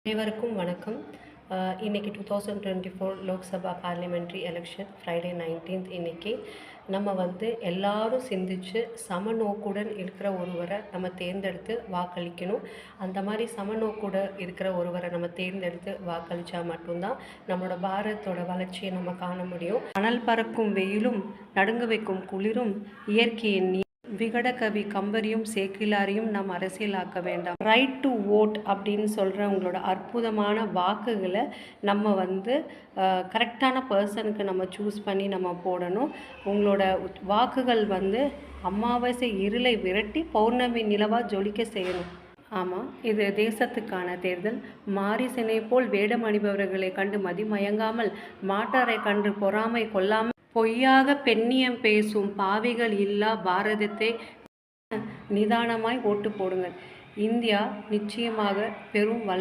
அனைவருக்கும் வணக்கம். இன்னைக்கு 2024 Lok Sabha parliamentary election Friday 19th. இன்னைக்கு நம்ம எல்லாரும் சிந்திச்சு சமநோக்குடன் இருக்கிற ஒருவரை நம்ம தேர்ந்தெடுத்து வாக்களிக்கணும். அந்த மாதிரி சமநோக்குடன் இருக்கிற ஒருவரை நம்ம தேர்ந்தெடுத்து வாக்களித்தா மட்டும்தான் நம்மளோட பாரதத்தோட வளர்ச்சியை நம்ம காண முடியும். அனல் பறக்கும் வெயிலும் நடுங்க வைக்கும் குளிரும் இயற்கையின் விகடகவி கம்பரியும் சேக்கிலாரையும் நாம் அரசியலாக்க வேண்டாம். ரைட் டு ஓட் அப்படின்னு சொல்கிற உங்களோட அற்புதமான வாக்குகளை நம்ம கரெக்டான பர்சனுக்கு நம்ம சூஸ் பண்ணி நம்ம போடணும். உங்களோட வாக்குகள் அமாவாசை இருளை விரட்டி பௌர்ணமி நிலவாக ஜொலிக்க செய்யணும். ஆமாம், இது தேசத்துக்கான தேர்தல். மாரிசனை போல் வேடம் அணிபவர்களை கண்டு மதிமயங்காமல், மாட்டாரை கண்டு பொறாமை கொள்ளாமல், பொய்யாக பெண்ணியம் பேசும் பாவிகள் இல்லா பாரதத்தை நிதானமாய் ஓட்டு போடுங்கள். இந்தியா நிச்சயமாக பெரும்